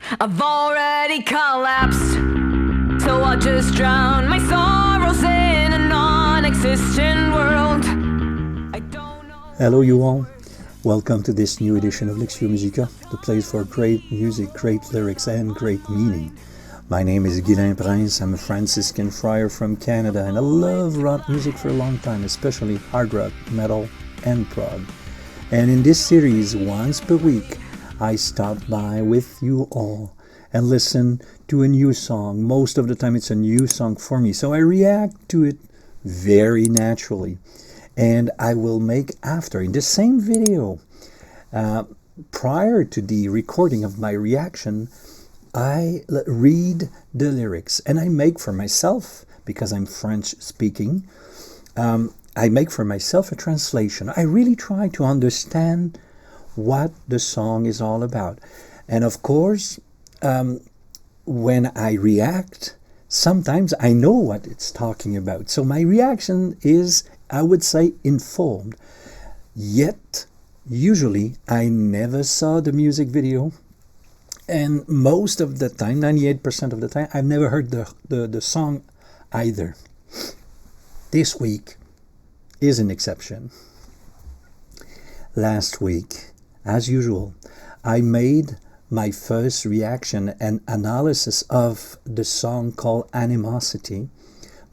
I've already collapsed, so I'll just drown my sorrows in a non-existent world. I don't know. Hello, you all. Welcome to this new edition of Lectio Musica, the place for great music, great lyrics, and great meaning. My name is Guilain Prince. I'm a Franciscan friar from Canada, and I love rock music for a long time, especially hard rock, metal, and prog. And in this series, once per week, I stop by with you all and listen to a new song. Most of the time, it's a new song for me, so I react to it very naturally. And I will make after, in the same video, prior to the recording of my reaction, I read the lyrics and I make for myself, because I'm French speaking, I make for myself a translation. I really try to understand what the song is all about. And of course, when I react, sometimes I know what it's talking about. So my reaction is, I would say, informed. Yet, usually, I never saw the music video. And most of the time, 98% of the time, I've never heard the song either. This week is an exception. Last week, as usual, I made my first reaction and analysis of the song called Animosity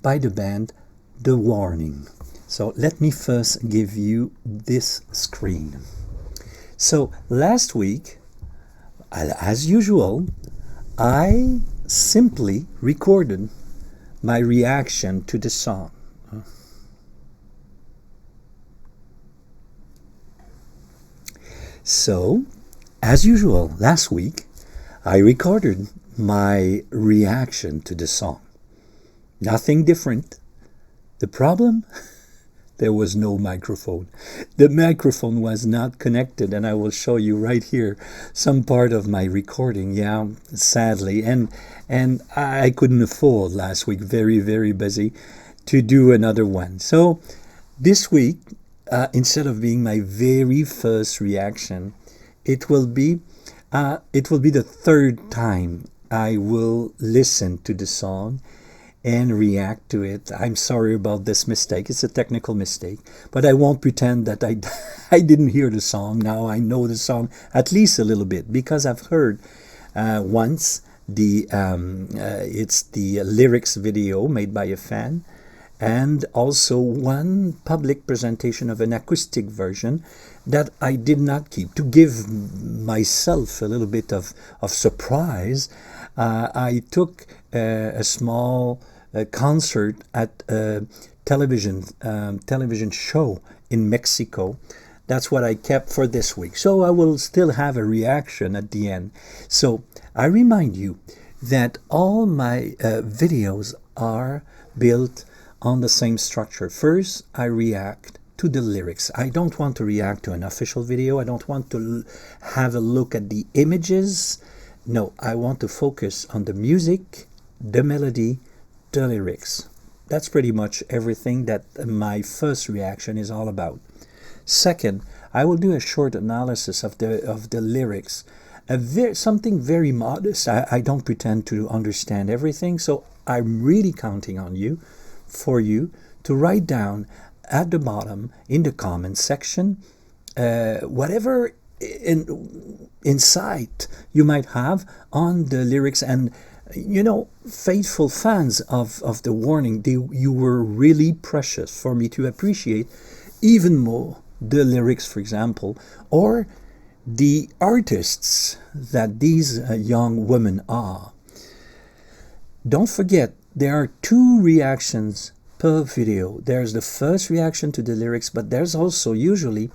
by the band The Warning. So let me first give you this screen. So last week, as usual, I simply recorded my reaction to the song. So, as usual, last week, I recorded my reaction to the song. Nothing different. The problem? There was no microphone. The microphone was not connected, and I will show you right here some part of my recording. Yeah, sadly, and I couldn't afford last week. Very, very busy to do another one. So this week, instead of being my very first reaction, it will be the third time I will listen to the song and react to it. I'm sorry about this mistake. It's a technical mistake, but I won't pretend that I didn't hear the song. Now I know the song at least a little bit, because I've heard once it's the lyrics video made by a fan, and also one public presentation of an acoustic version that I did not keep. To give myself a little bit of surprise, I took a small concert at a television show in Mexico. That's what I kept for this week. So I will still have a reaction at the end. So I remind you that all my videos are built on the same structure. First, I react to the lyrics. I don't want to react to an official video. I don't want to have a look at the images. No, I want to focus on the music, the melody, the lyrics. That's pretty much everything that my first reaction is all about. Second, I will do a short analysis of the lyrics. Something very modest. I don't pretend to understand everything, so I'm really counting on you, for you, to write down at the bottom in the comment section whatever insight you might have on the lyrics. And faithful fans of The Warning, you were really precious for me to appreciate even more the lyrics, for example, or the artists that these young women are. Don't forget, there are 2 reactions per video. There's the first reaction to the lyrics, but there's also usually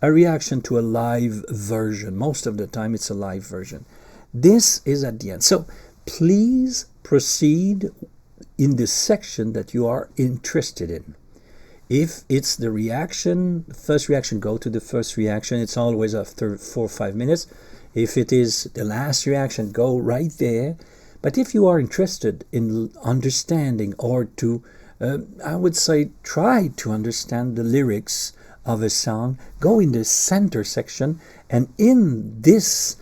a reaction to a live version. Most of the time it's a live version. This is at the end. So please proceed in the section that you are interested in. If it's the reaction, first reaction, go to the first reaction. It's always after 4 or 5 minutes. If it is the last reaction, go right there. But if you are interested in understanding, or to, I would say, try to understand the lyrics of a song, go in the center section, and in this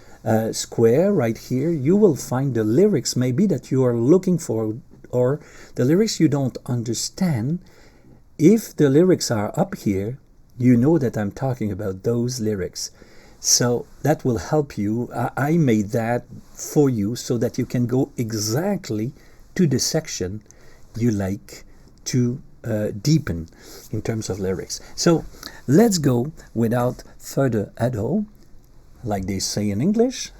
square right here, you will find the lyrics maybe that you are looking for, or the lyrics you don't understand. If the lyrics are up here, you know that I'm talking about those lyrics. So that will help you. I made that for you so that you can go exactly to the section you like to deepen in terms of lyrics. So let's go without further ado, like they say in English.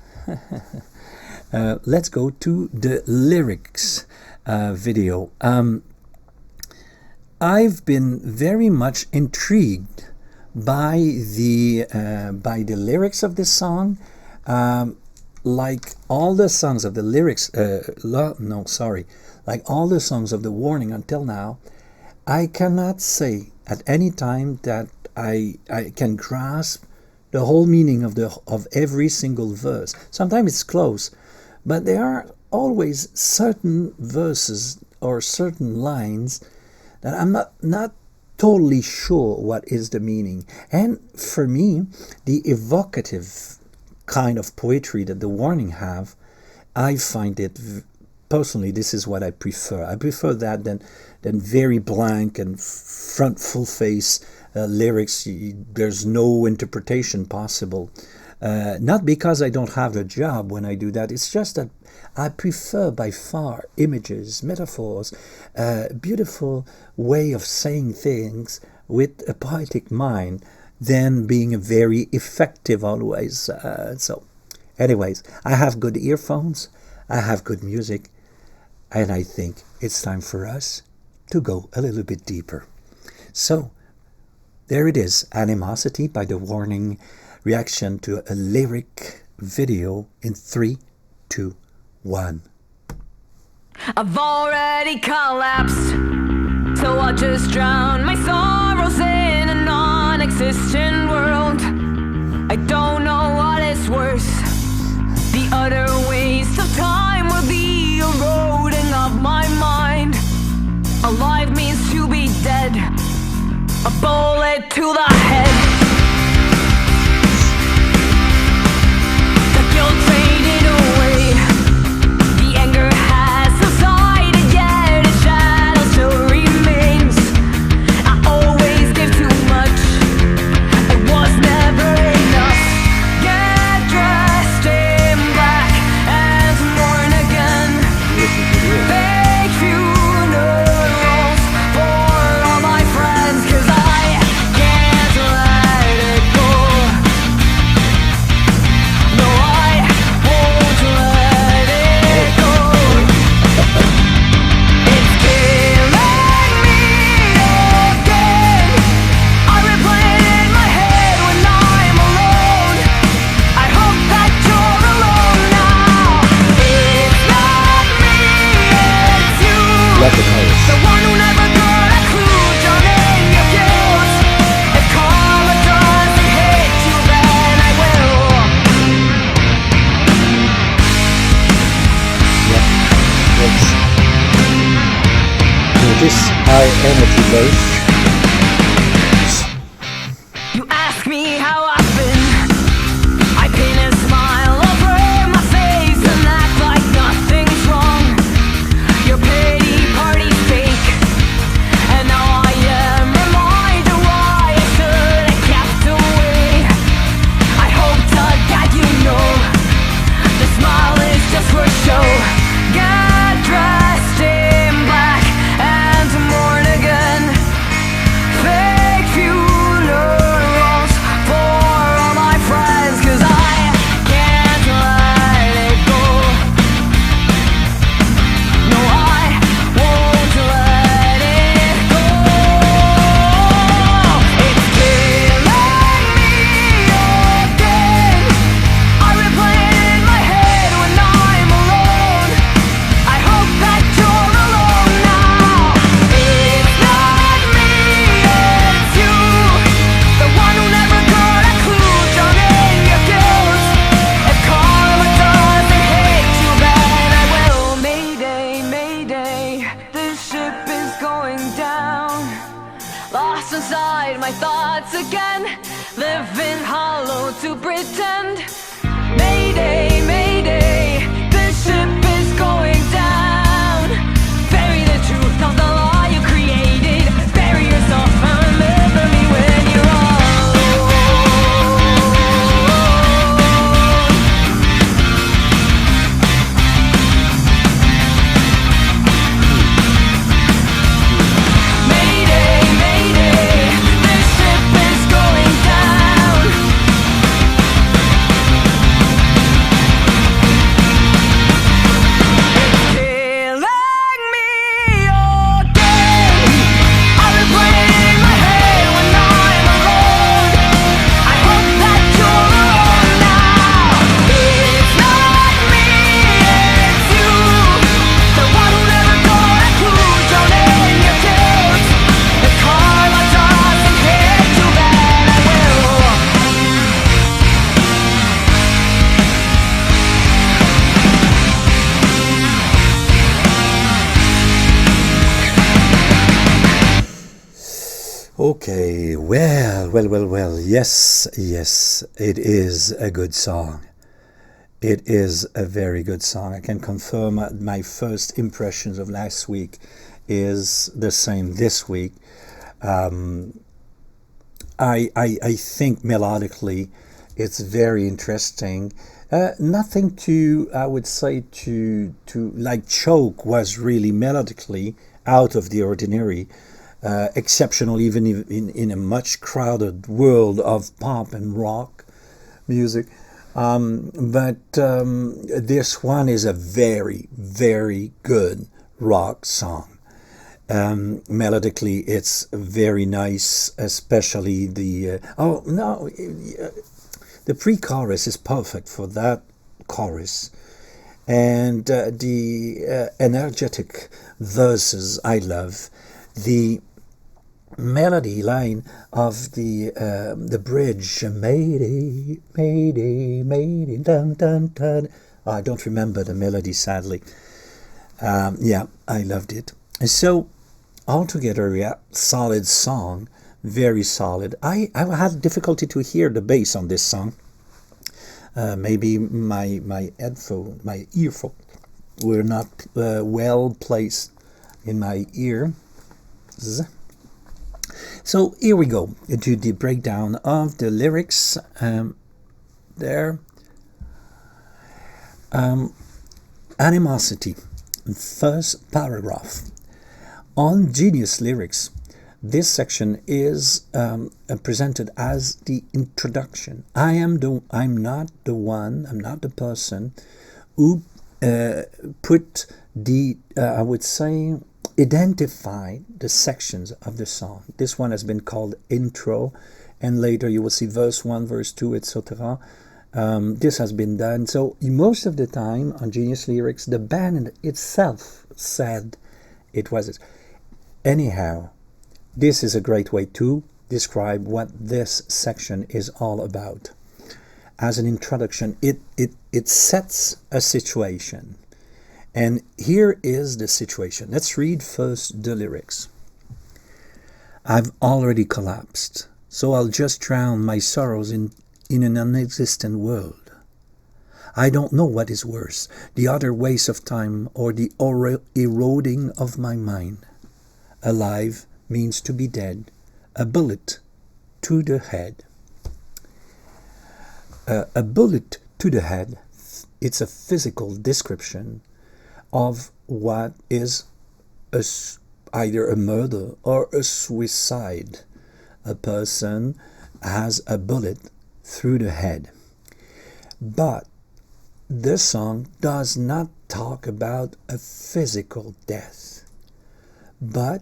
Let's go to the lyrics video. I've been very much intrigued by the lyrics of this song. Like all the songs of the lyrics, like all the songs of The Warning until now, I cannot say at any time that I can grasp the whole meaning of every single verse. Sometimes it's close, but there are always certain verses or certain lines that I'm not totally sure what is the meaning. And for me, the evocative kind of poetry that The Warning have, I find it personally, this is what I prefer. I prefer that than very blank and front full face lyrics. There's no interpretation possible. Not because I don't have a job when I do that. It's just that I prefer by far images, metaphors, beautiful way of saying things with a poetic mind than being very effective always. So anyways, I have good earphones, I have good music, and I think it's time for us to go a little bit deeper. So there it is, Animosity by The Warning, reaction to a lyric video in 3, 2, 1. I've already collapsed, so I'll just drown my sorrows in a non-existent world. I don't know what is worse, the utter waste of time or the eroding of my mind. Alive means to be dead, a bullet to the head. The guilt faded away, the anger has subsided, yet its shadow still remains. I always give too much, it was never enough. Get dressed in black and mourn again. Fake funerals for all my friends, 'cause I can't let it go. No, I won't let it go. It's killing me again. I replay it in my head when I'm alone. I hope that you're alone now. It's not me, it's you. Love the chorus. The one who never got a clue, drowning your guilt. If karma doesn't hit you, then I will. It's high energy base. You ask me how I've been. I paint a smile over my face and act like nothing's wrong. Your pity party's fake, and now I am reminded why I should have kept away. I hope to God you know the smile is just for show. Get dressed in black and mourn again. Fake funerals for all my friends, 'cause I can't let it go. No, I won't let it go. It's killing me again. I replay it in my head when I'm alone. I hope that you're alone now. It's not me, it's you. The one who never got a clue, drowning your guilt. If karma doesn't hit you, then I will. Mayday, mayday, this ship is going down. Lost inside my thoughts again, living hollow to pretend. Mayday. Okay, well. Yes, it is a good song. It is a very good song. I can confirm my first impressions of last week is the same this week. I think melodically it's very interesting. Nothing to, I would say, to like Choke was really melodically out of the ordinary, exceptional even in a much crowded world of pop and rock music. But this one is a very, very good rock song. Melodically, it's very nice, especially the oh no, the pre-chorus is perfect for that chorus, and the energetic verses I love. The melody line of the bridge, Mayday, Mayday, Mayday, dun dun dun. I don't remember the melody, sadly. Yeah, I loved it. And so, altogether, yeah, solid song, very solid. I had difficulty to hear the bass on this song. Maybe my earphone were not well placed in my ear. So here we go to the breakdown of the lyrics. There, animosity, first paragraph. On Genius Lyrics, this section is presented as the introduction. I'm not the person who put the, I would say, identify the sections of the song. This one has been called intro, and later you will see verse 1, verse 2, etc. This has been done. So most of the time on Genius Lyrics, the band itself said it was it. Anyhow, this is a great way to describe what this section is all about. As an introduction, it sets a situation. And here is the situation. Let's read first the lyrics. I've already collapsed, so I'll just drown my sorrows in an non-existent world. I don't know what is worse, the utter waste of time or the eroding of my mind. Alive means to be dead, a bullet to the head. A bullet to the head, it's a physical description of what is either a murder or a suicide. A person has a bullet through the head. But this song does not talk about a physical death, but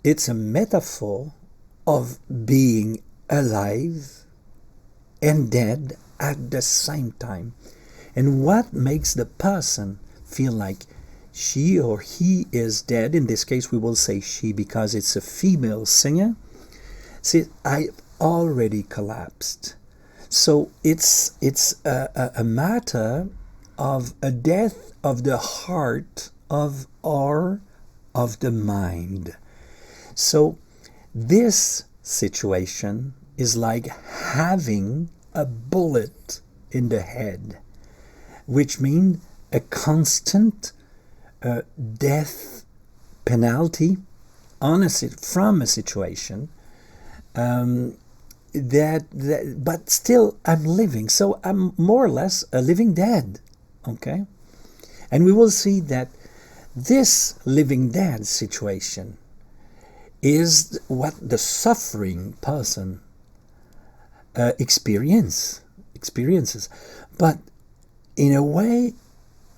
it's a metaphor of being alive and dead at the same time. And what makes the person feel like she or he is dead? In this case, we will say she because it's a female singer. See, I already collapsed. So it's a matter of a death of the heart or of the mind. So this situation is like having a bullet in the head, which means a constant death penalty from a situation but still I'm living, so I'm more or less a living dead. Okay, and we will see that this living dead situation is what the suffering person experiences. But in a way,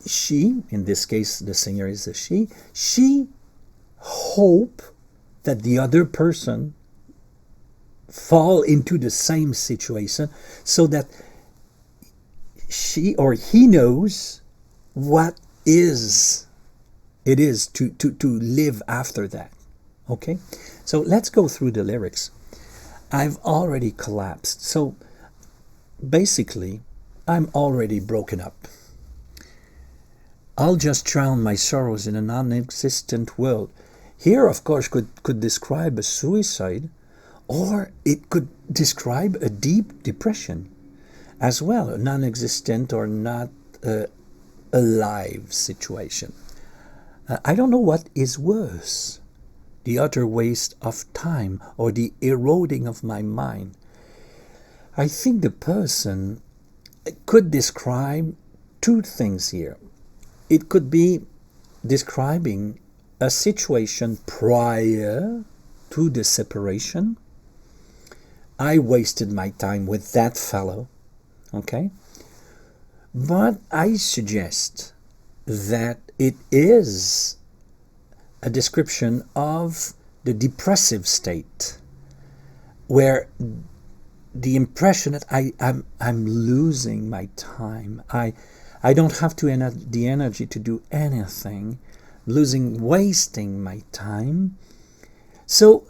she, in this case the singer is a she hope that the other person fall into the same situation so that she or he knows what it is to live after that. Okay, so let's go through the lyrics. I've already collapsed. So basically, I'm already broken up. I'll just drown my sorrows in a non-existent world. Here, of course, could describe a suicide, Or it could describe a deep depression as well, a non-existent or not alive situation. I don't know what is worse, the utter waste of time or the eroding of my mind. I think the person could describe two things here. It could be describing a situation prior to the separation. I wasted my time with that fellow, okay? But I suggest that it is a description of the depressive state, where the impression that I'm losing my time. I don't have the energy to do anything, wasting my time. So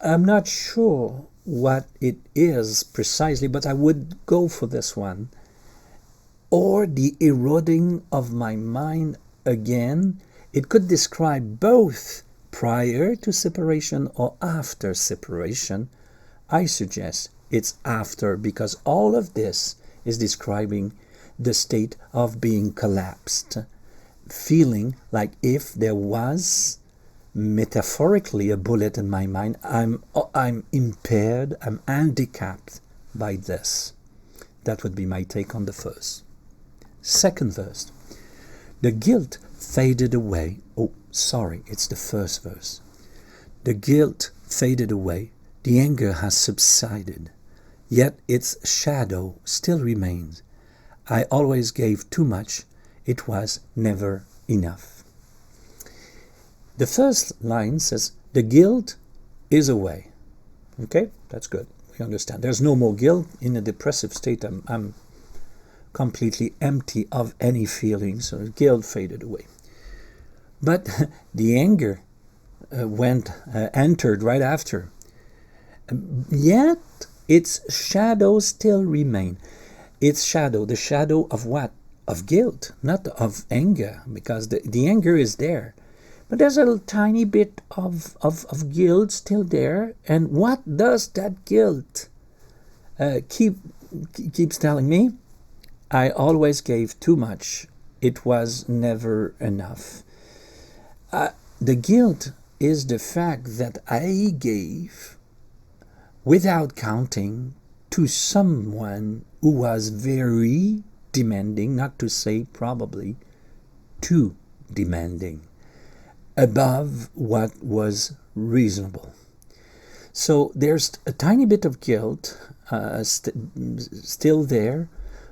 I'm not sure what it is precisely, but I would go for this one. Or the eroding of my mind again. It could describe both prior to separation or after separation. I suggest it's after, because all of this is describing the state of being collapsed, feeling like if there was metaphorically a bullet in my mind, I'm impaired, I'm handicapped by this. That would be my take on the first. Second verse. The guilt faded away. Oh, sorry, it's the first verse. The guilt faded away. The anger has subsided, yet its shadow still remains. I always gave too much. It was never enough. The first line says, the guilt is away. Okay, that's good. We understand. There's no more guilt. In a depressive state, I'm completely empty of any feelings. So guilt faded away. But the anger entered right after. Yet its shadow still remain. Its shadow, the shadow of what? Of guilt, not of anger, because the anger is there. But there's a tiny bit of guilt still there. And what does that guilt keeps telling me? I always gave too much. It was never enough. The guilt is the fact that I gave without counting to someone who was very demanding, not to say probably too demanding, above what was reasonable. So there's a tiny bit of guilt still there,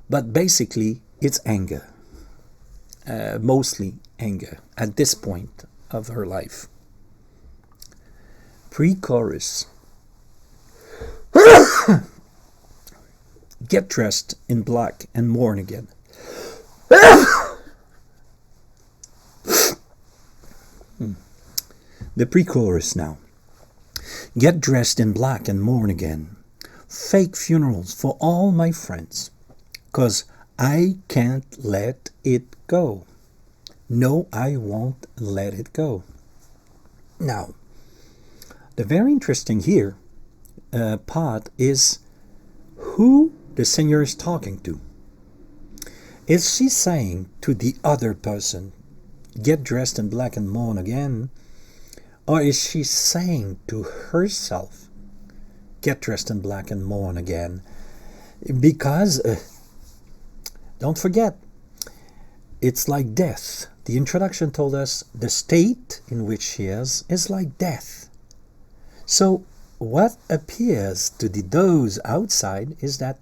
but basically it's anger, mostly anger at this point of her life. Pre-chorus. Get dressed in black and mourn again. The pre-chorus now. Get dressed in black and mourn again. Fake funerals for all my friends. 'Cause I can't let it go. No, I won't let it go. Now, the very interesting here part is who the singer is talking to. Is she saying to the other person, get dressed in black and mourn again? Or is she saying to herself, get dressed in black and mourn again? Because, don't forget, it's like death. The introduction told us the state in which she is like death. So what appears to those outside is that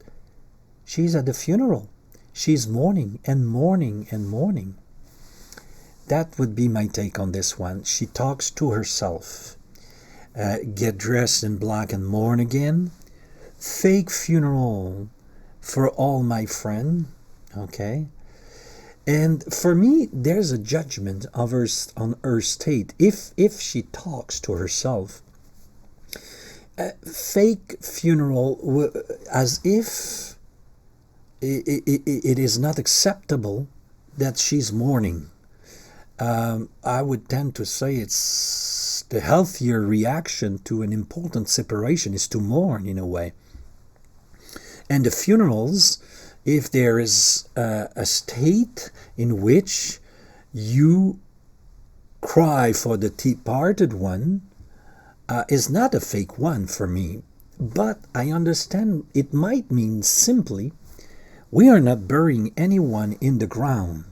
she's at the funeral. She's mourning and mourning and mourning. That would be my take on this one. She talks to herself. Get dressed in black and mourn again. Fake funeral for all my friends. Okay. And for me, there's a judgment of her on her state. If she talks to herself, fake funeral, as if it is not acceptable that she's mourning. I would tend to say it's the healthier reaction to an important separation is to mourn in a way. And the funerals, if there is a state in which you cry for the departed one, is not a fake one for me. But I understand it might mean simply we are not burying anyone in the ground.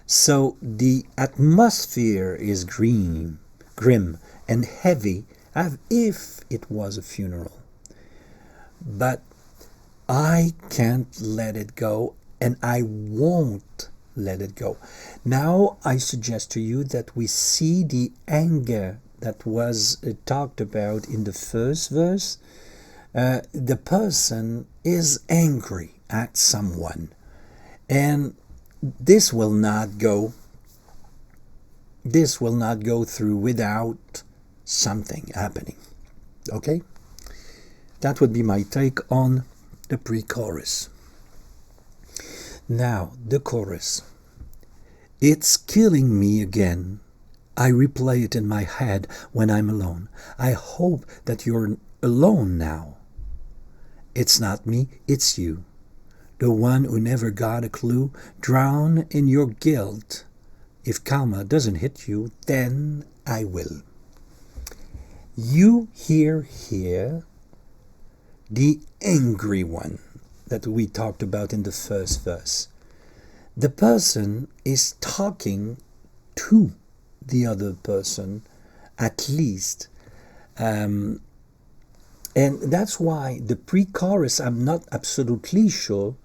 So the atmosphere is grim and heavy as if it was a funeral. But I can't let it go, and I won't let it go. Now I suggest to you that we see the anger that was talked about in the first verse. The person is angry at someone, and this will not go through without something happening. Okay? That would be my take on the pre-chorus. Now, the chorus. It's killing me again. I replay it in my head when I'm alone. I hope that you're alone now. It's not me, it's you. The one who never got a clue, drown in your guilt. If karma doesn't hit you, then I will. You hear here the angry one that we talked about in the first verse. The person is talking to the other person, at least. And that's why the pre-chorus, I'm not absolutely sure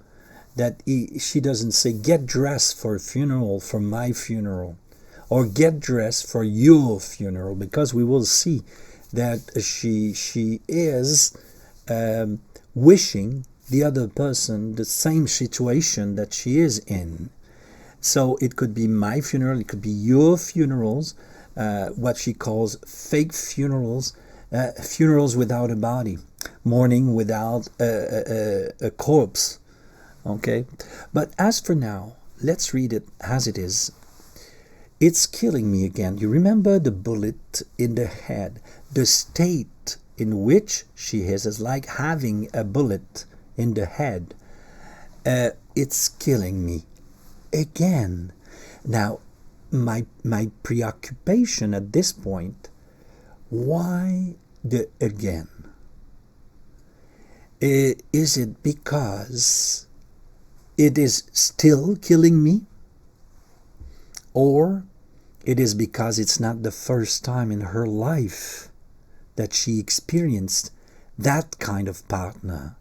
that she doesn't say, get dressed for a funeral, for my funeral, or get dressed for your funeral, because we will see that she is wishing the other person the same situation that she is in. So it could be my funeral, it could be your funerals, what she calls fake funerals, funerals without a body, mourning without a corpse. Okay, but as for now, let's read it as it is. It's killing me again. You remember the bullet in the head. The state in which she is like having a bullet in the head. It's killing me again. Now, my preoccupation at this point, why the again? Is it because it is still killing me? Or it is because it's not the first time in her life that she experienced that kind of partner?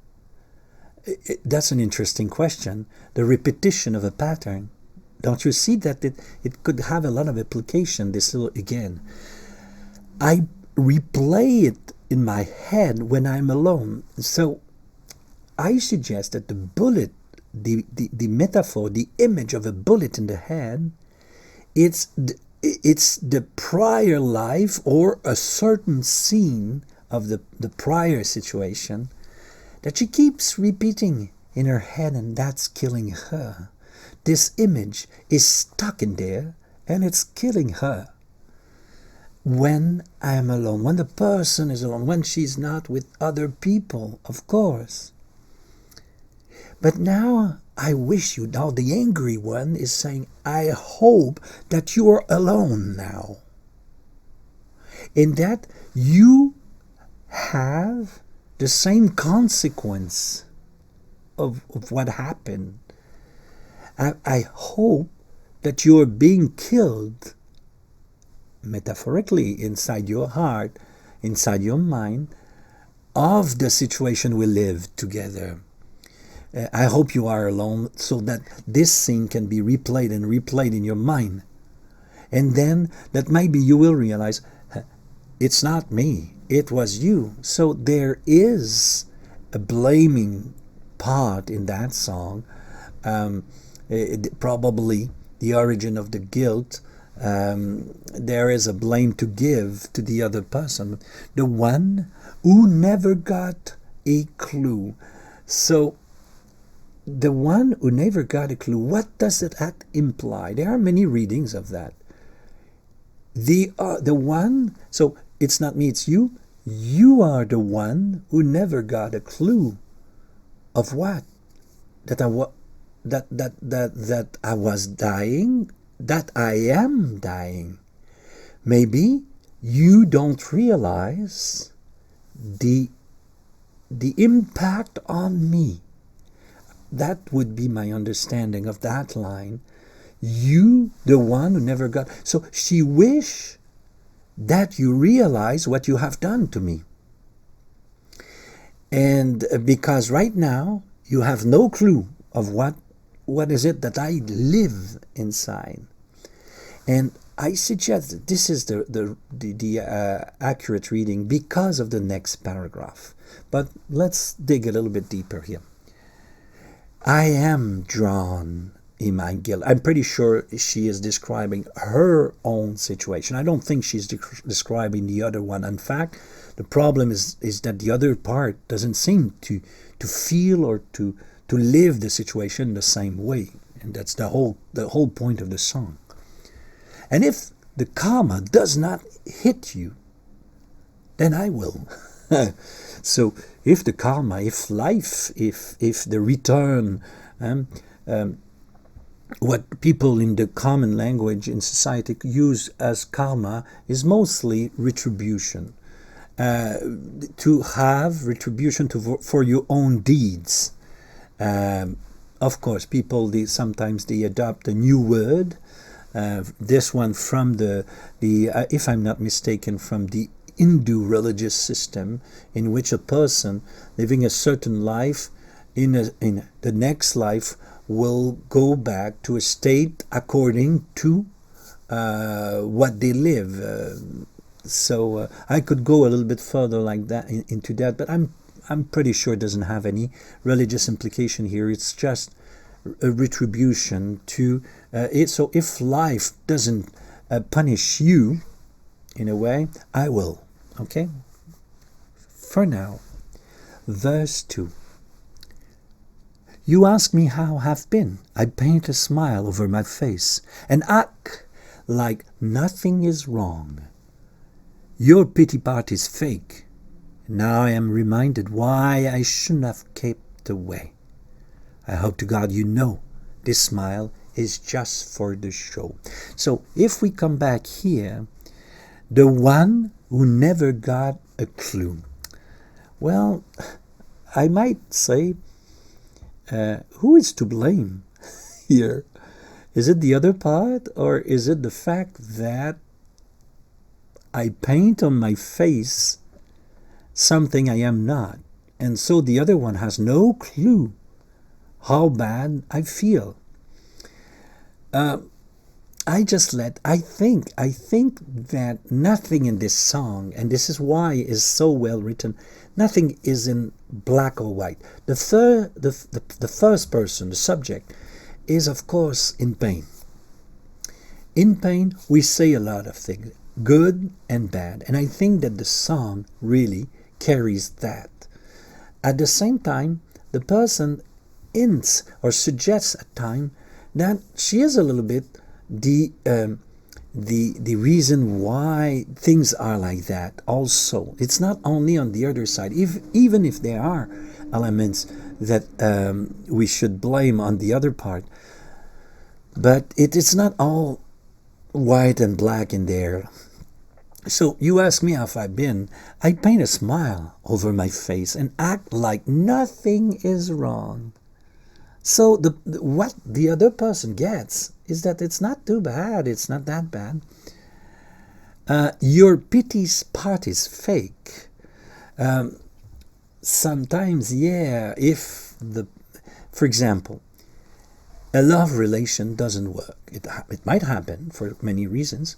That's an interesting question. The repetition of a pattern. Don't you see that it could have a lot of application, this little again? I replay it in my head when I'm alone. So I suggest that the bullet, the metaphor, the image of a bullet in the head, it's the prior life or a certain scene of the prior situation that she keeps repeating in her head, and that's killing her. This image is stuck in there, and it's killing her. When I am alone, when the person is alone, when she's not with other people, of course. But now I wish you, now the angry one is saying, I hope that you are alone now. In that you have the same consequence of what happened. I hope that you are being killed, metaphorically, inside your heart, inside your mind, of the situation we live together. I hope you are alone so that this scene can be replayed and replayed in your mind. And then that maybe you will realize, it's not me, it was you. So there is a blaming part in that song. Probably the origin of the guilt. There is a blame to give to the other person, the one who never got a clue. So the one who never got a clue, what does that imply? There are many readings of that. the one. So it's not me, it's you. You are the one who never got a clue of what that that I was dying, that I am dying. Maybe you don't realize the impact on me. That would be my understanding of that line. You, the one who never got. So she wish that you realize what you have done to me. And because right now you have no clue of what is it that I live inside. And I suggest that this is the accurate reading because of the next paragraph. But let's dig a little bit deeper here. I am drawn in my guilt. I'm pretty sure she is describing her own situation. I don't think she's describing the other one. In fact, the problem is that the other part doesn't seem to feel or to live the situation the same way. And that's the whole point of the song. And if the karma does not hit you, then I will. So if the karma, if life, if the return, what people in the common language in society use as karma is mostly retribution. To have retribution for your own deeds. Of course, people sometimes adopt a new word. This one from the if I'm not mistaken, from the Hindu religious system, in which a person living a certain life in the next life will go back to a state according to what they live. So I could go a little bit further like that into that, but I'm pretty sure it doesn't have any religious implication here. It's just a retribution to it. So if life doesn't punish you in a way, I will. Okay? For now, verse 2. You ask me how I've been. I paint a smile over my face and act like nothing is wrong. Your pity party's fake. Now I am reminded why I shouldn't have kept away. I hope to God you know this smile is just for the show. So if we come back here, the one who never got a clue. Well, I might say, who is to blame here? Is it the other part, or is it the fact that I paint on my face something I am not, and so the other one has no clue how bad I feel? I think that nothing in this song, and this is why it's so well written, nothing is in black or white. The first person, the subject, is of course in pain. In pain, we say a lot of things, good and bad, and I think that the song really carries that. At the same time, the person hints or suggests at time that she is a little bit the reason why things are like that. Also, it's not only on the other side. Even if there are elements that we should blame on the other part, but it's not all white and black in there. So you ask me how I've been. I paint a smile over my face and act like nothing is wrong. So what the other person gets is that it's not too bad. It's not that bad. Your pity party's fake. Sometimes, yeah, for example, a love relation doesn't work. It might happen for many reasons,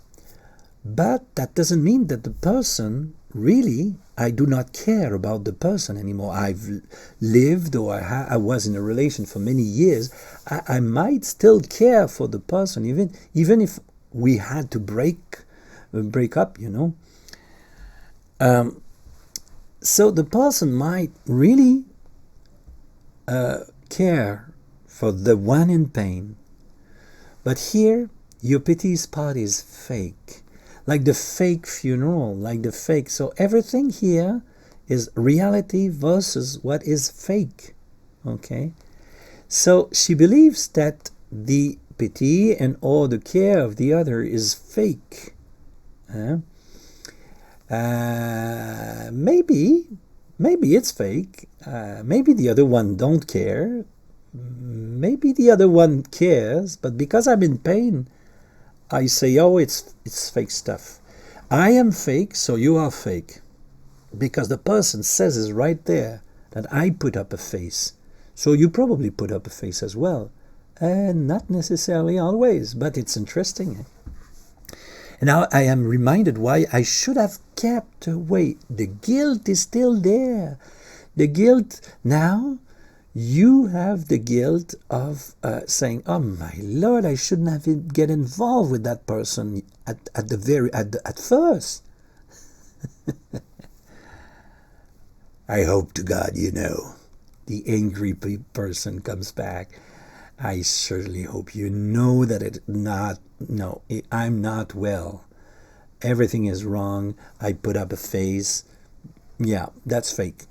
but that doesn't mean that the person really, I do not care about the person anymore. I've lived, or I was in a relation for many years. I might still care for the person, even if we had to break up, so the person might really care for the one in pain. But here, your pity party is fake. like the fake funeral, like the fake. So everything here is reality versus what is fake. Okay? So she believes that the pity and or the care of the other is fake. Maybe it's fake. Maybe the other one don't care. Maybe the other one cares, but because I'm in pain, I say, oh, it's fake stuff. I am fake, so you are fake. Because the person says is right there that I put up a face. So you probably put up a face as well. And not necessarily always, but it's interesting. And now I am reminded why I should have kept away. The guilt is still there. The guilt, now you have the guilt of saying, oh my Lord, I shouldn't have get involved with that person at first. I hope to God you know. The angry person comes back. I certainly hope you know that I'm not well. Everything is wrong. I put up a face. Yeah, that's fake.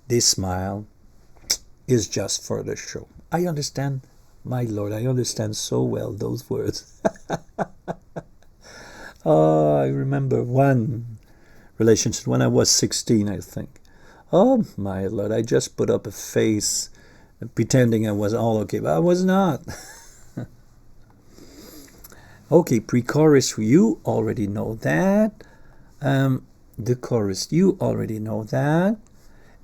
This smile is just for the show. I understand, my Lord, I understand so well those words. Oh, I remember one relationship when I was 16, I think. Oh, my Lord, I just put up a face pretending I was all okay, but I was not. Okay, pre-chorus, you already know that. The chorus, you already know that.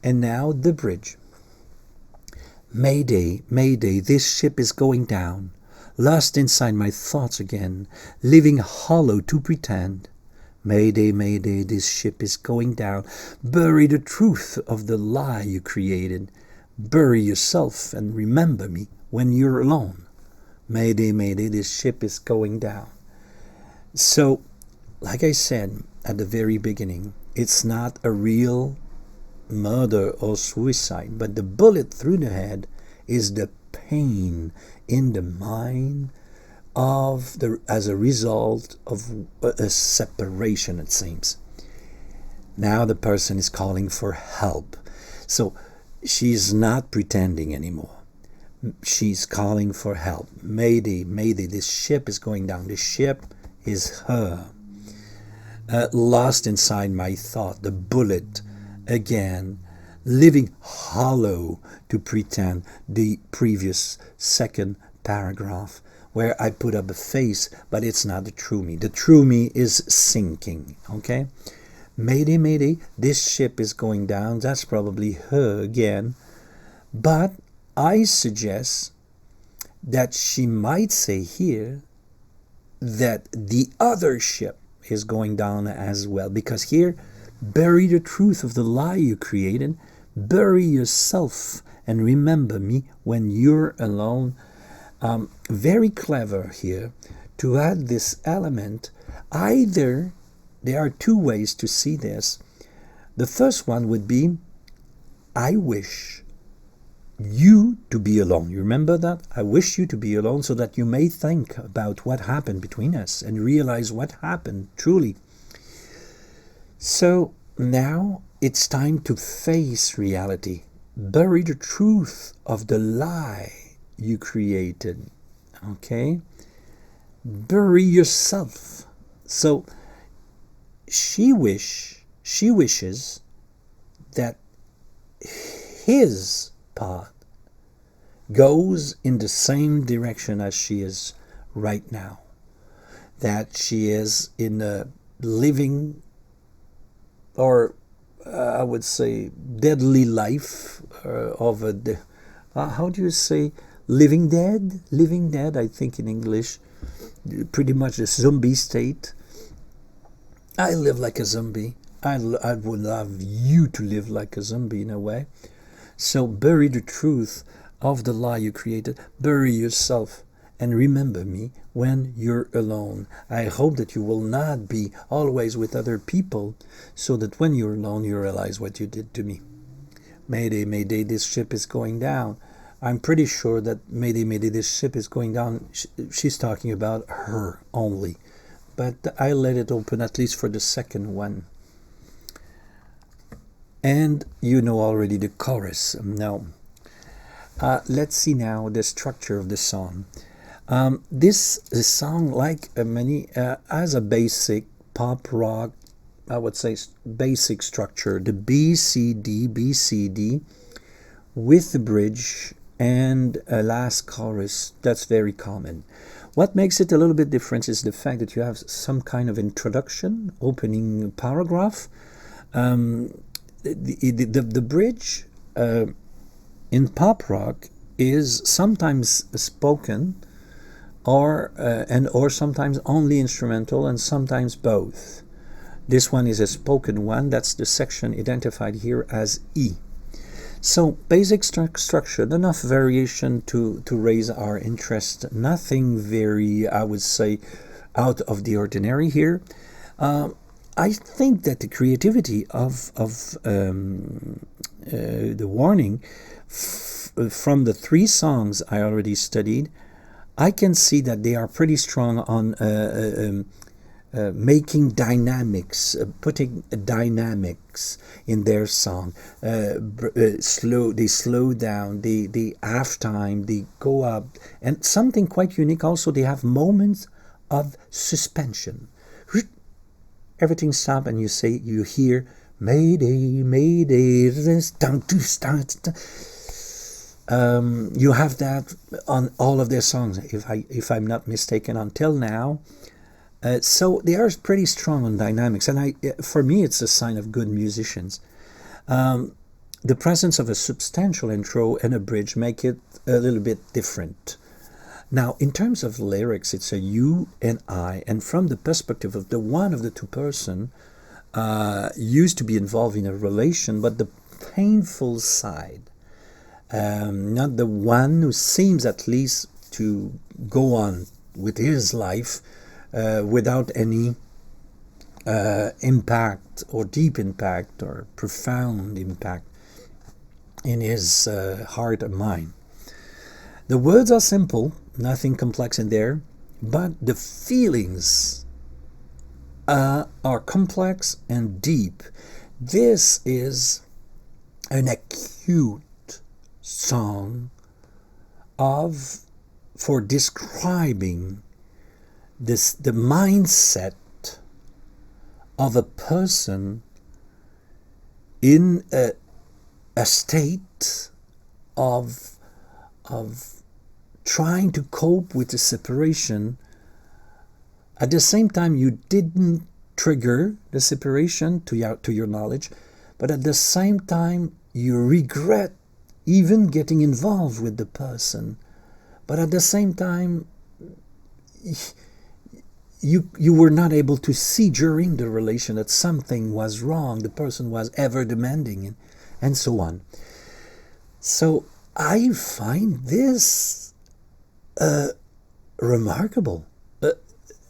And now the bridge. Mayday, Mayday, this ship is going down. Lost inside my thoughts again, living hollow to pretend. Mayday, Mayday, this ship is going down. Bury the truth of the lie you created. Bury yourself and remember me when you're alone. Mayday, Mayday, this ship is going down. So, like I said at the very beginning, it's not a real murder or suicide, but the bullet through the head is the pain in the mind as a result of a separation, it seems. Now the person is calling for help. So she's not pretending anymore. She's calling for help. Mayday, Mayday, this ship is going down. The ship is her. Lost inside my thought, the bullet again, living hollow to pretend, the previous second paragraph where I put up a face, but it's not the true me. The true me is sinking, okay? Mayday, Mayday, this ship is going down. That's probably her again. But I suggest that she might say here that the other ship is going down as well. Because here, bury the truth of the lie you created. Bury yourself and remember me when you're alone. Very clever here to add this element. Either, there are two ways to see this. The first one would be, I wish you to be alone. You remember that? I wish you to be alone so that you may think about what happened between us and realize what happened truly. So now it's time to face reality. Bury the truth of the lie you created. Okay? Bury yourself. So she wishes that his path goes in the same direction as she is right now. That she is in a living, or I would say deadly life of a, how do you say, living dead? Living dead, I think in English, pretty much a zombie state. I live like a zombie. I would love you to live like a zombie in a way. So bury the truth of the lie you created. Bury yourself and remember me when you're alone. I hope that you will not be always with other people, so that when you're alone you realize what you did to me. Mayday, Mayday, this ship is going down. I'm pretty sure that Mayday, Mayday, this ship is going down. She's talking about her only. but I let it open at least for the second one. And you know already the chorus. Now, let's see now the structure of the song. This song, like many, has a basic pop rock, I would say, basic structure. The B, C, D, B, C, D, with the bridge and a last chorus. That's very common. What makes it a little bit different is the fact that you have some kind of introduction, opening paragraph. The bridge in pop rock is sometimes spoken, or sometimes only instrumental, and sometimes both. This one is a spoken one. That's the section identified here as E. So basic structure, enough variation to raise our interest. Nothing very, I would say, out of the ordinary here. I think that the creativity of the Warning from the three songs I already studied, I can see that they are pretty strong on making dynamics, putting dynamics in their song. They slow down, they half time, they go up, and something quite unique also, they have moments of suspension. Everything stops and you hear Mayday, Mayday. You have that on all of their songs, if I'm not mistaken, until now. So they are pretty strong on dynamics, and for me, it's a sign of good musicians. The presence of a substantial intro and a bridge make it a little bit different. Now, in terms of lyrics, it's a you and I, and from the perspective of the one of the two person used to be involved in a relation, but the painful side, not the one who seems at least to go on with his life without any impact or deep impact or profound impact in his heart and mind. The words are simple, nothing complex in there, but the feelings are complex and deep. This is an acute song for describing the mindset of a person in a state of trying to cope with the separation. At the same time, you didn't trigger the separation to your knowledge, but at the same time, you regret even getting involved with the person. But at the same time, you were not able to see during the relation that something was wrong, the person was ever demanding, and so on. So I find this remarkable.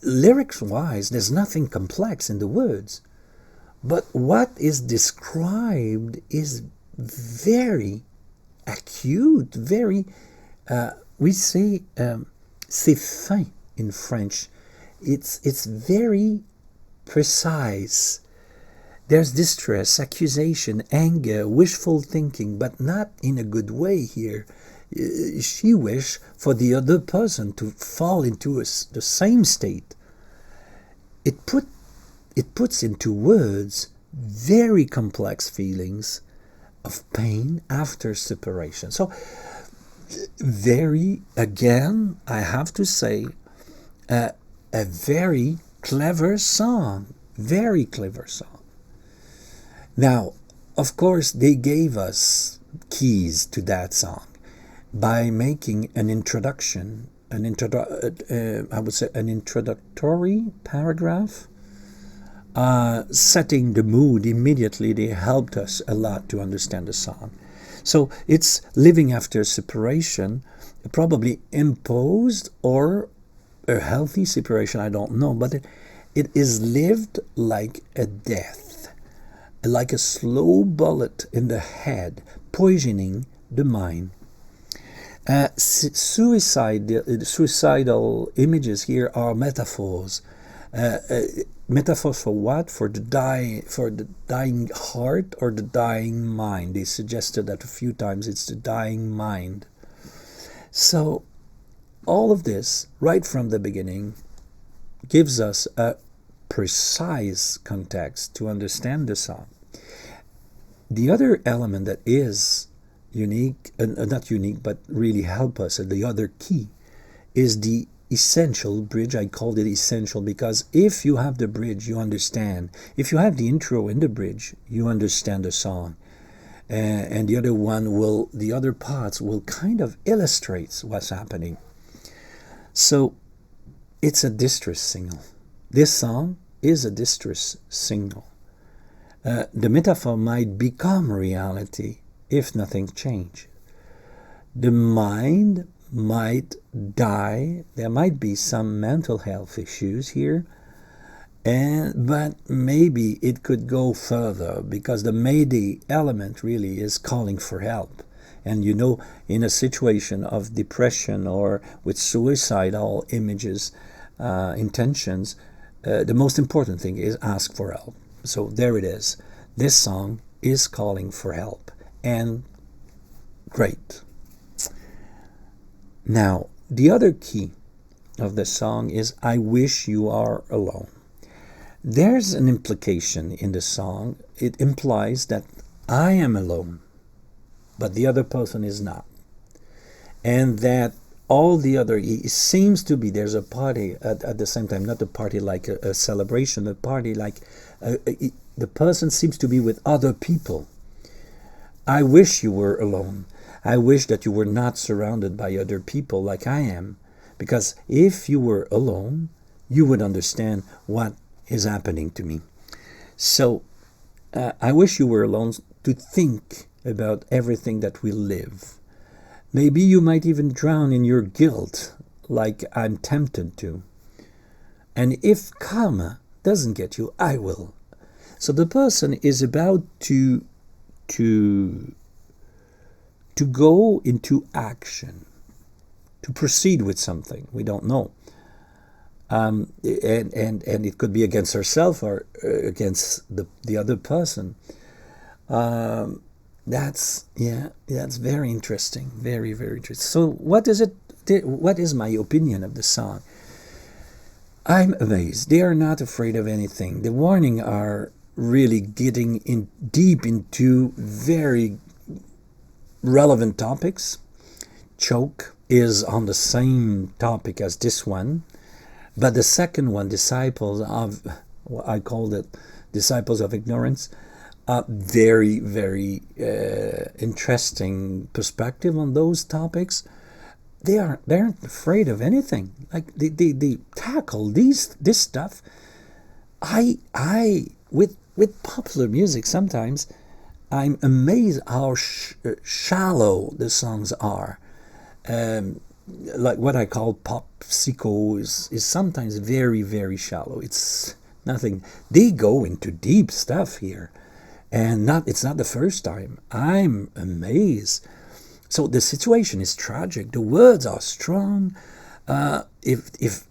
Lyrics-wise, there's nothing complex in the words, but what is described is very acute, very, we say, c'est fin in French. It's very precise. There's distress, accusation, anger, wishful thinking, but not in a good way here. She wished for the other person to fall into the same state. It puts into words very complex feelings of pain after separation. So, again, I have to say, a very clever song. Very clever song. Now, of course, they gave us keys to that song by making an introduction, I would say an introductory paragraph, setting the mood immediately. They helped us a lot to understand the song. So it's living after separation, probably imposed or a healthy separation, I don't know, but it is lived like a death, like a slow bullet in the head, poisoning the mind. Suicidal images here are metaphors. Metaphors for what? For the dying heart or the dying mind? They suggested that a few times. It's the dying mind. So all of this, right from the beginning, gives us a precise context to understand the song. The other element that is unique, not unique, but really help us, the other key, is the essential bridge. I called it essential because if you have the bridge, you understand. If you have the intro in the bridge, you understand the song. And the other parts will kind of illustrate what's happening. So it's a distress signal. This song is a distress signal. The metaphor might become reality if nothing changes. The mind might die. There might be some mental health issues here, but maybe it could go further because the Mayday element really is calling for help. And you know, in a situation of depression or with suicidal images, intentions, the most important thing is ask for help. So there it is. This song is calling for help. And great. Now, the other key of the song is I wish you are alone. There's an implication in the song. It implies that I am alone, but the other person is not. And that all the other, it seems to be, there's a party at the same time, not a party like a celebration, a party like the person seems to be with other people. I wish you were alone. I wish that you were not surrounded by other people like I am. Because if you were alone, you would understand what is happening to me. So I wish you were alone to think about everything that we live. Maybe you might even drown in your guilt like I'm tempted to. And if karma doesn't get you, I will. So the person is about to go into action, to proceed with something. We don't know. And it could be against herself or against the other person. That's very interesting. Very, very interesting. So what is my opinion of the song? I'm amazed. They are not afraid of anything. The warning are really getting in deep into very relevant topics. Choke is on the same topic as this one, but the second one, disciples of, I called it disciples of ignorance, very, very interesting perspective on those topics. They aren't afraid of anything. Like they tackle this stuff. I with popular music sometimes I'm amazed how shallow the songs are. Like what I call pop psycho is sometimes very, very shallow. It's nothing. They go into deep stuff here, and it's not the first time. I'm amazed. So the situation is tragic. The words are strong. If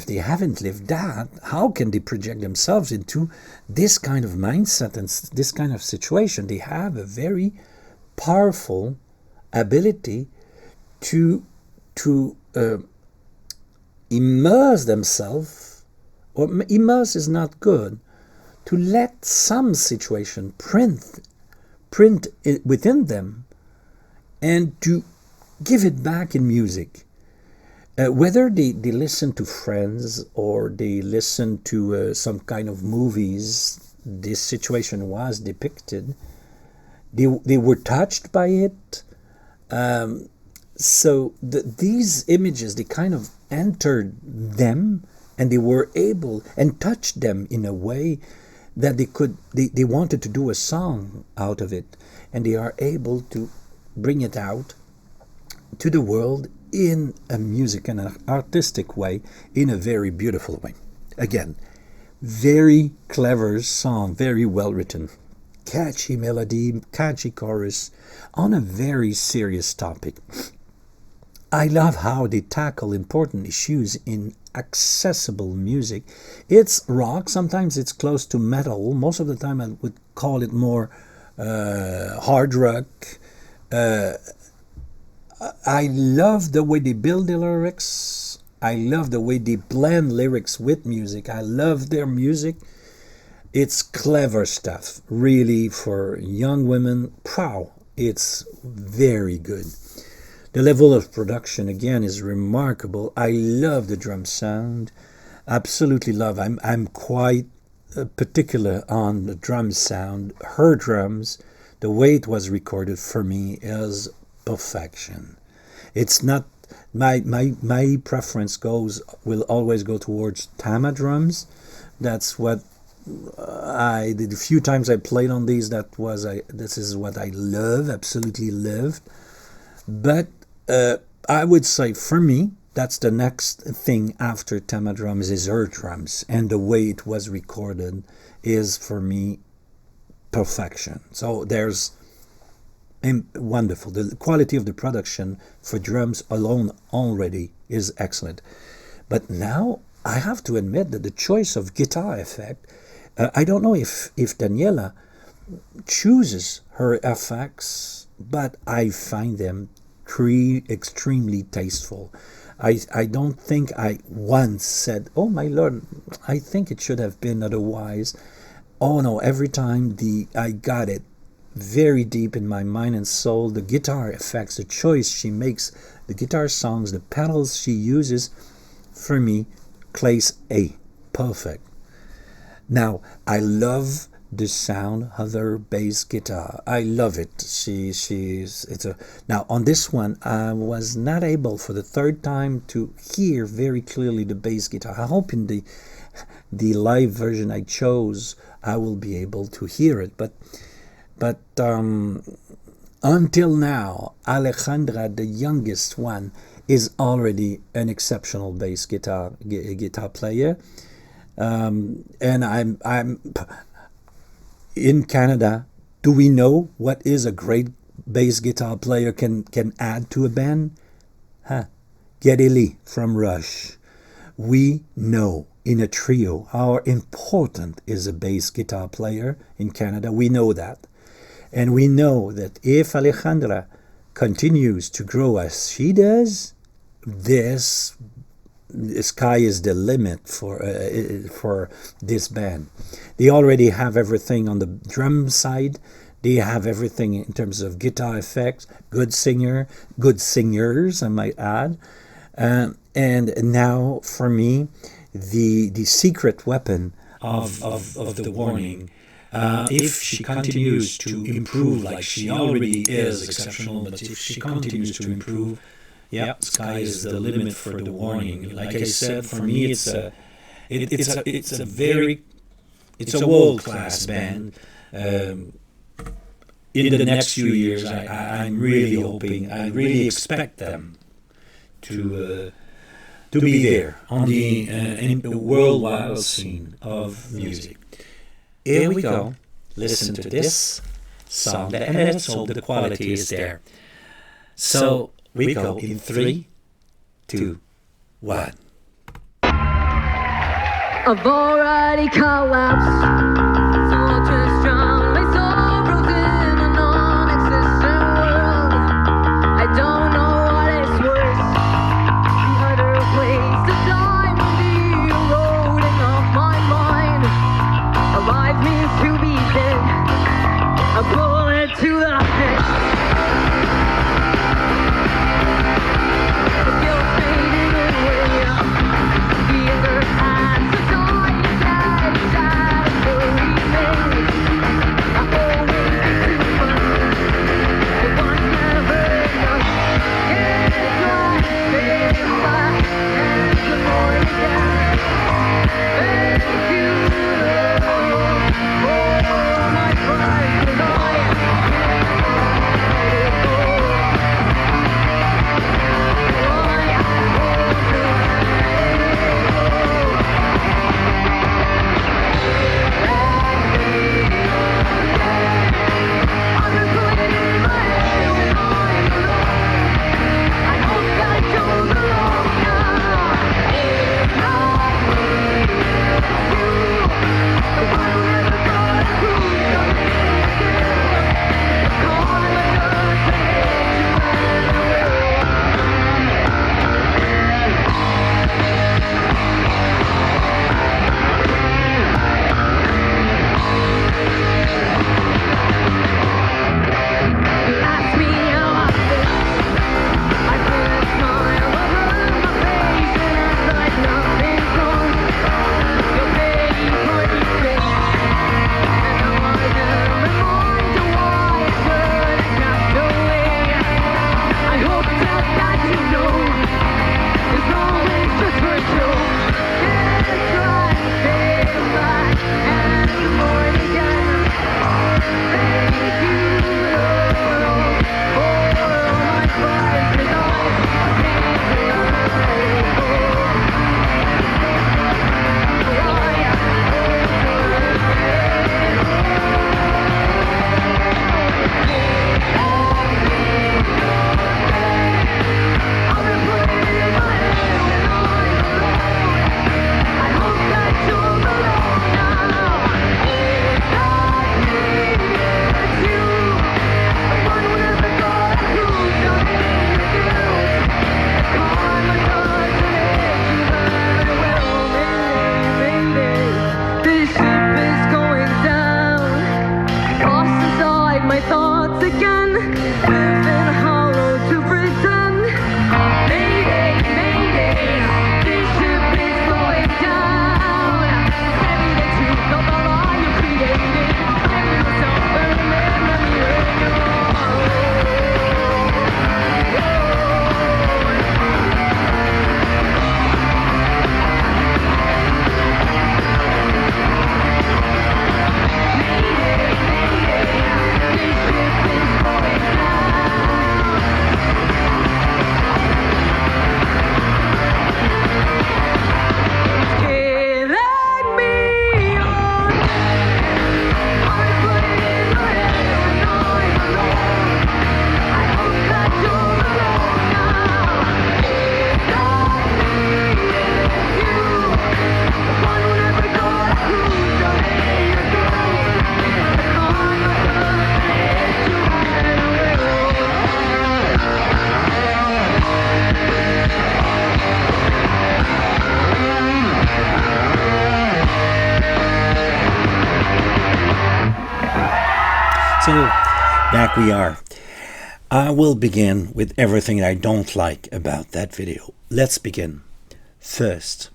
they haven't lived that, how can they project themselves into this kind of mindset and this kind of situation? They have a very powerful ability to immerse themselves, or immerse is not good, to let some situation print it within them and to give it back in music. Whether they listen to friends or they listen to some kind of movies, this situation was depicted, they were touched by it. So these images, they kind of entered them, and they were able and touched them in a way that they wanted to do a song out of it, and they are able to bring it out to the world in a music and an artistic way, in a very beautiful way. Again, very clever song, very well written, catchy melody, catchy chorus on a very serious topic. I love how they tackle important issues in accessible music. It's rock, sometimes it's close to metal. Most of the time I would call it more hard rock. I love the way they build the lyrics. I love the way they blend lyrics with music. I love their music. It's clever stuff, really, for young women. Wow, it's very good. The level of production, again, is remarkable. I love the drum sound. Absolutely love. I'm quite particular on the drum sound. Her drums, the way it was recorded for me is perfection. It's not my preference will always go towards Tama drums. That's what I did. A few times I played on these. This is what I love, absolutely loved. But I would say for me, that's the next thing after Tama drums is her drums, and the way it was recorded is for me perfection. So there's wonderful. The quality of the production for drums alone already is excellent. But now I have to admit that the choice of guitar effect, I don't know if Daniela chooses her effects, but I find them extremely tasteful. I don't think I once said, oh my lord, I think it should have been otherwise. Oh no, every time I got it very deep in my mind and soul. The guitar effects, the choice she makes, the guitar songs, the pedals she uses, for me, class A, perfect. Now, I love the sound of her bass guitar. I love it. Now on this one, I was not able for the third time to hear very clearly the bass guitar. I hope in the live version I chose, I will be able to hear it. But until now, Alejandra, the youngest one, is already an exceptional bass guitar player. And I'm in Canada. Do we know what is a great bass guitar player can add to a band? Geddy Lee from Rush. We know in a trio how important is a bass guitar player in Canada. We know that. And we know that if Alejandra continues to grow as she does, the sky is the limit for this band. They already have everything on the drum side. They have everything in terms of guitar effects, good singers, I might add. And now, for me, the secret weapon of the Warning, if she continues to improve like she already is exceptional, but if she continues to improve, sky is the limit for the Warning. Like I said, for me, it's a world-class band. In the next few years, I'm really hoping, I really expect them to be there on in the worldwide scene of music. Here we go. Listen to this song, and let's hope the quality is there. So we go in 3, 2, 1. I've already collapsed. So just drown my sorrows in a non-existent world. I don't know what is worse, the other place to die or the eroding of my mind. Alive means to be dead, a bullet to the head. The guilt fading away, the other hand society sad, sad, So, back we are. I will begin with everything I don't like about that video. Let's begin. First,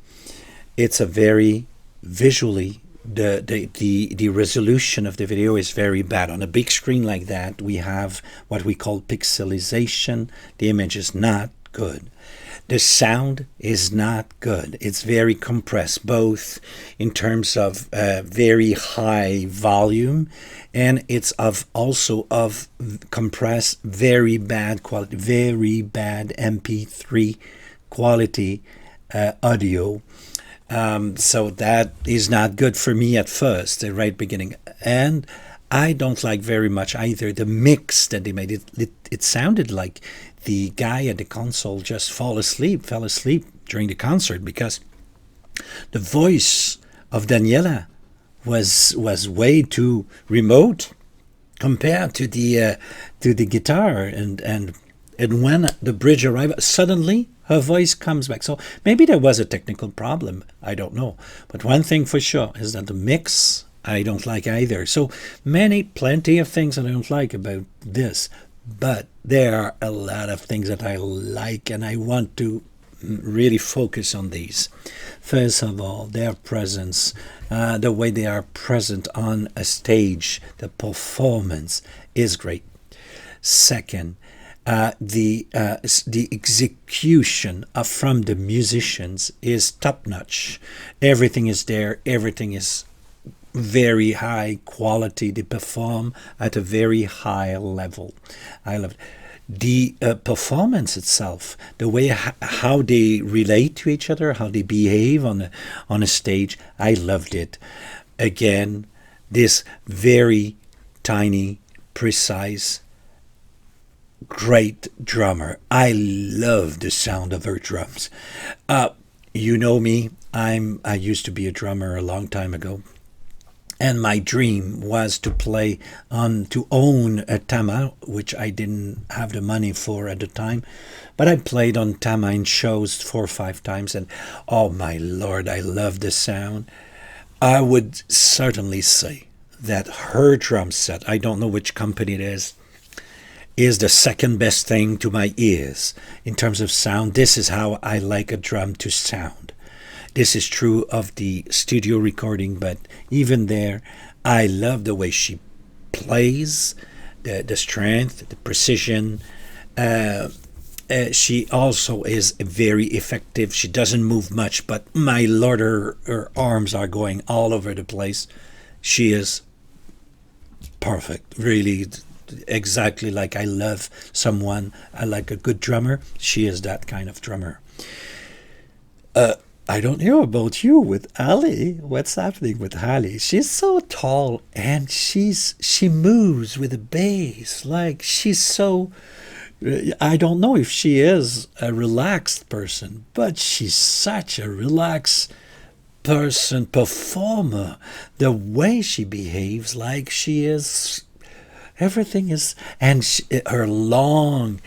it's a very visually, the resolution of the video is very bad. On a big screen like that, we have what we call pixelization. The image is not good. The sound is not good. It's very compressed, both in terms of very high volume, and it's also of compressed, very bad quality, very bad MP3 quality audio. So that is not good for me at first, the right beginning. And I don't like very much either the mix that they made. It sounded like the guy at the console just fell asleep during the concert, because the voice of Daniela was way too remote compared to the guitar, and when the bridge arrived, suddenly her voice comes back. So maybe there was a technical problem, I don't know. But one thing for sure is that the mix I don't like either. So plenty of things that I don't like about this. But there are a lot of things that I like, and I want to really focus on these. First of all, their presence, the way they are present on a stage, the performance is great. Second, the execution from the musicians is top-notch. Everything is there. Everything is very high quality. They perform at a very high level. I love it. The performance itself, the way how they relate to each other, how they behave on a stage, I loved it. Again, this very tiny, precise, great drummer. I love the sound of her drums. You know me, I used to be a drummer a long time ago. And my dream was to own a tama, which I didn't have the money for at the time. But I played on tama in shows 4 or 5 times, and oh my Lord, I love the sound. I would certainly say that her drum set, I don't know which company it is the second best thing to my ears in terms of sound. This is how I like a drum to sound. This is true of the studio recording, but even there, I love the way she plays, the strength, the precision. She also is very effective. She doesn't move much, but my Lord, her arms are going all over the place. She is perfect, really, exactly like I love someone. I like a good drummer. She is that kind of drummer. I don't know about you with Ali. What's happening with Ali? She's so tall, and she moves with the bass. Like, she's so... I don't know if she is a relaxed person, but she's such a relaxed person, performer. The way she behaves, like she is... Everything is... And her long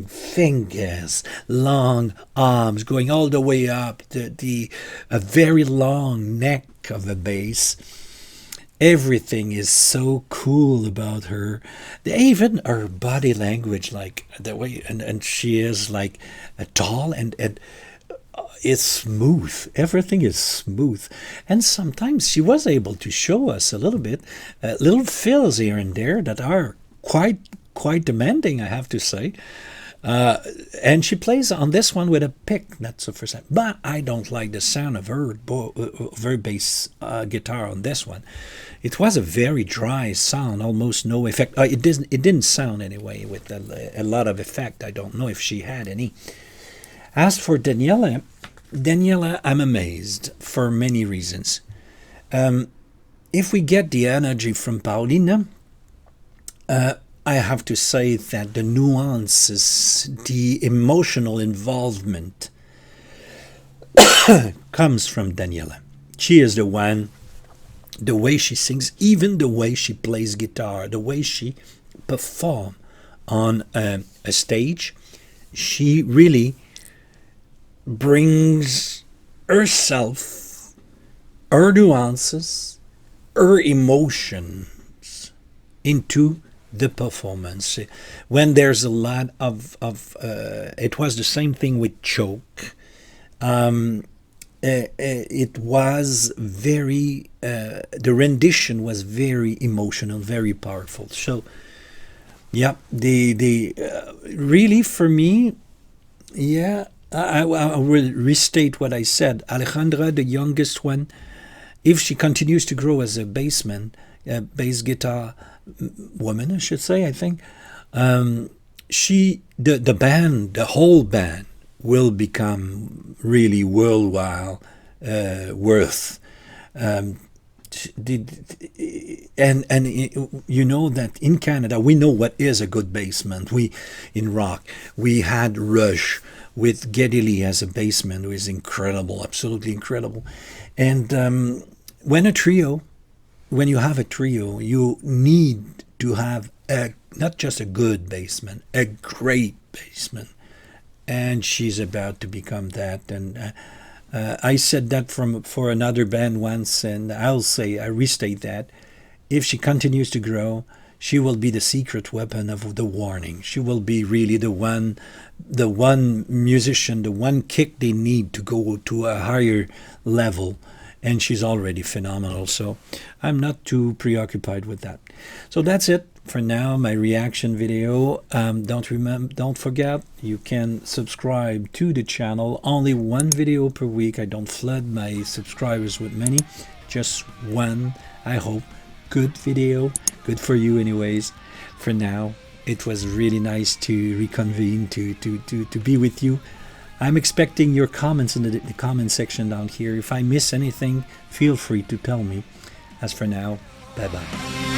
fingers, long arms going all the way up, a very long neck of a bass. Everything is so cool about her. Even her body language, like the way, and she is like tall and it's smooth. Everything is smooth. And sometimes she was able to show us a little bit, little fills here and there that are quite demanding, I have to say. And she plays on this one with a pick, that's the first time. But I don't like the sound of her bass guitar on this one. It was a very dry sound, almost no effect. It didn't sound anyway with a lot of effect. I don't know if she had any. As for Daniela, I'm amazed for many reasons. If we get the energy from Paulina, I have to say that the nuances, the emotional involvement comes from Daniela. She is the one, the way she sings, even the way she plays guitar, the way she performs on a stage, she really brings herself, her nuances, her emotions into the performance. When there's a lot of it was the same thing with Choke. It was very, the rendition was very emotional, very powerful. So, yeah, the really for me, yeah, I will restate what I said. Alejandra, the youngest one, if she continues to grow as a bass guitar woman, I should say, I think, the band, the whole band, will become really worldwide worth. And you know that in Canada we know what is a good bassman. In rock we had Rush with Geddy Lee as a bassman, who is incredible, absolutely incredible. And when you have a trio, you need to have not just a good bassman, a great bassman. And she's about to become that. And I said that for another band once, and I restate that. If she continues to grow, she will be the secret weapon of the Warning. She will be really the one musician, the one kick they need to go to a higher level. And she's already phenomenal. So I'm not too preoccupied with that. So that's it for now, my reaction video. Don't forget, you can subscribe to the channel. Only one video per week. I don't flood my subscribers with many, just one, I hope. Good video, good for you anyways. For now, it was really nice to reconvene, to be with you. I'm expecting your comments in the comment section down here. If I miss anything, feel free to tell me. As for now, bye bye.